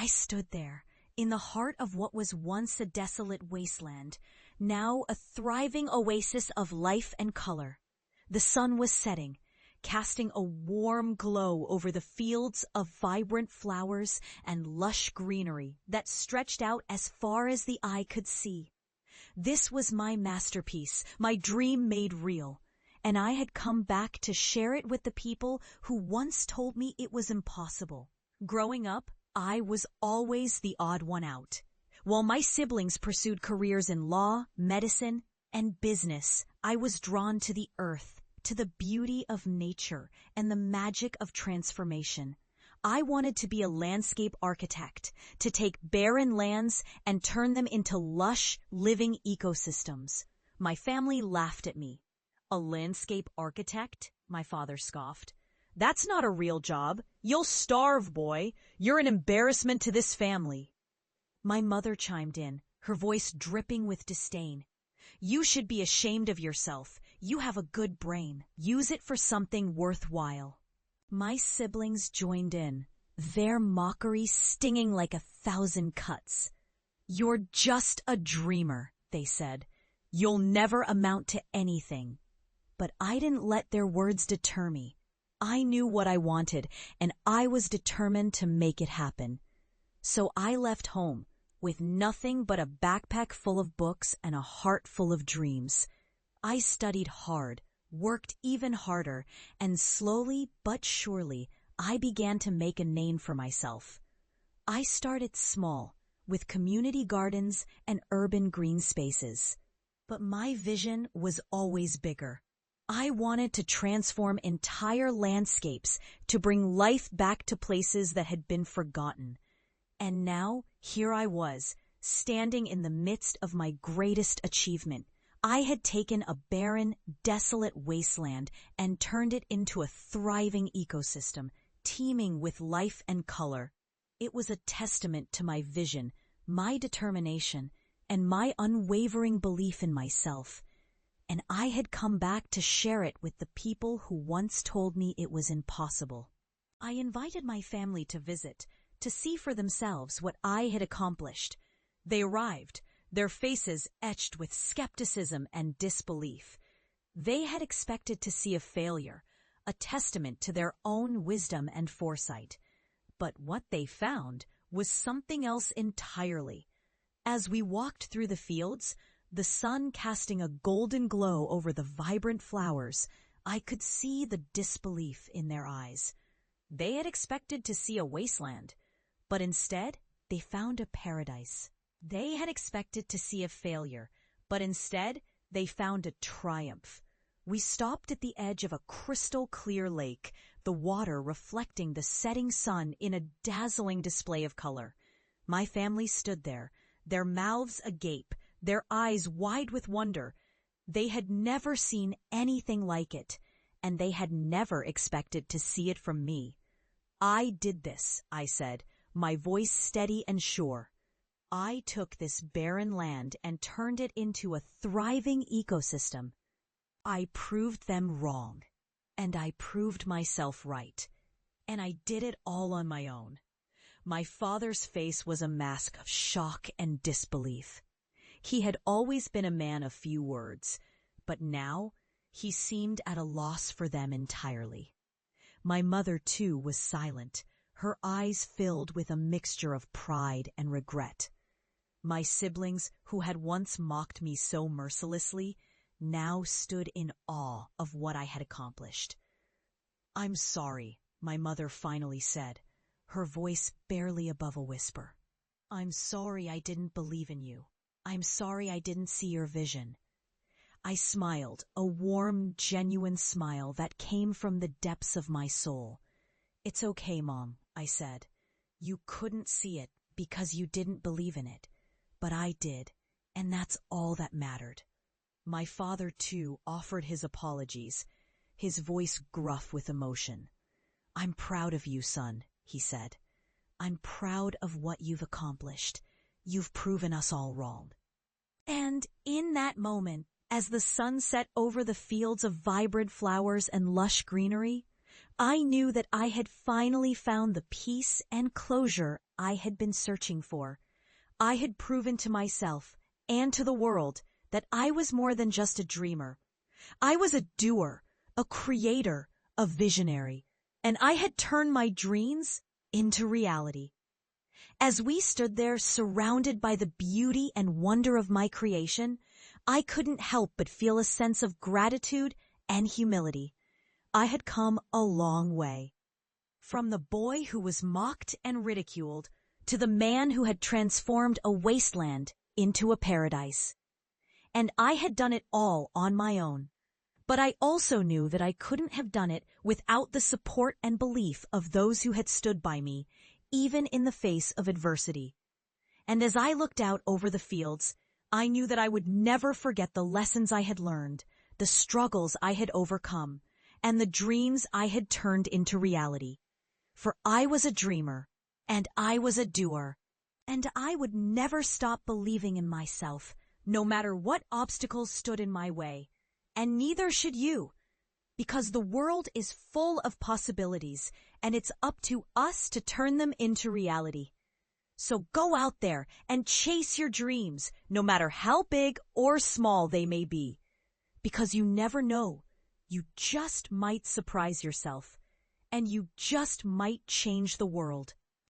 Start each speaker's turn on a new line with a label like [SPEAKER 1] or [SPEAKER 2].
[SPEAKER 1] I stood there, in the heart of what was once a desolate wasteland, now a thriving oasis of life and color. The sun was setting, casting a warm glow over the fields of vibrant flowers and lush greenery that stretched out as far as the eye could see. This was my masterpiece, my dream made real, and I had come back to share it with the people who once told me it was impossible. Growing up, I was always the odd one out. While my siblings pursued careers in law, medicine, and business, I was drawn to the earth, to the beauty of nature and the magic of transformation. I wanted to be a landscape architect, to take barren lands and turn them into lush, living ecosystems. My family laughed at me. "A landscape architect?" my father scoffed. "That's not a real job. You'll starve, boy. You're an embarrassment to this family." My mother chimed in, her voice dripping with disdain. "You should be ashamed of yourself. You have a good brain. Use it for something worthwhile." My siblings joined in, their mockery stinging like 1,000 cuts. "You're just a dreamer," they said. "You'll never amount to anything." But I didn't let their words deter me. I knew what I wanted, and I was determined to make it happen. So I left home, with nothing but a backpack full of books and a heart full of dreams. I studied hard, worked even harder, and slowly but surely I began to make a name for myself. I started small, with community gardens and urban green spaces. But my vision was always bigger. I wanted to transform entire landscapes to bring life back to places that had been forgotten. And now, here I was, standing in the midst of my greatest achievement. I had taken a barren, desolate wasteland and turned it into a thriving ecosystem, teeming with life and color. It was a testament to my vision, my determination, and my unwavering belief in myself. And I had come back to share it with the people who once told me it was impossible. I invited my family to visit, to see for themselves what I had accomplished. They arrived, their faces etched with skepticism and disbelief. They had expected to see a failure, a testament to their own wisdom and foresight. But what they found was something else entirely. As we walked through the fields, the sun casting a golden glow over the vibrant flowers, I could see the disbelief in their eyes. They had expected to see a wasteland, but instead they found a paradise. They had expected to see a failure, but instead they found a triumph. We stopped at the edge of a crystal-clear lake, the water reflecting the setting sun in a dazzling display of color. My family stood there, their mouths agape, their eyes wide with wonder. They had never seen anything like it, and they had never expected to see it from me. "I did this," I said, my voice steady and sure. "I took this barren land and turned it into a thriving ecosystem. I proved them wrong, and I proved myself right, and I did it all on my own." My father's face was a mask of shock and disbelief. He had always been a man of few words, but now he seemed at a loss for them entirely. My mother, too, was silent, her eyes filled with a mixture of pride and regret. My siblings, who had once mocked me so mercilessly, now stood in awe of what I had accomplished. "I'm sorry," my mother finally said, her voice barely above a whisper. "I'm sorry I didn't believe in you. I'm sorry I didn't see your vision." I smiled, a warm, genuine smile that came from the depths of my soul. "It's okay, Mom," I said. "You couldn't see it because you didn't believe in it, but I did, and that's all that mattered." My father, too, offered his apologies, his voice gruff with emotion. "I'm proud of you, son," he said. "I'm proud of what you've accomplished. You've proven us all wrong." And in that moment, as the sun set over the fields of vibrant flowers and lush greenery, I knew that I had finally found the peace and closure I had been searching for. I had proven to myself and to the world that I was more than just a dreamer. I was a doer, a creator, a visionary, and I had turned my dreams into reality. As we stood there surrounded by the beauty and wonder of my creation, I couldn't help but feel a sense of gratitude and humility. I had come a long way. From the boy who was mocked and ridiculed to the man who had transformed a wasteland into a paradise. And I had done it all on my own. But I also knew that I couldn't have done it without the support and belief of those who had stood by me, even in the face of adversity. And as I looked out over the fields, I knew that I would never forget the lessons I had learned, the struggles I had overcome, and the dreams I had turned into reality. For I was a dreamer, and I was a doer, and I would never stop believing in myself, no matter what obstacles stood in my way. And neither should you, because the world is full of possibilities, and it's up to us to turn them into reality. So go out there and chase your dreams, no matter how big or small they may be. Because you never know, you just might surprise yourself, and you just might change the world.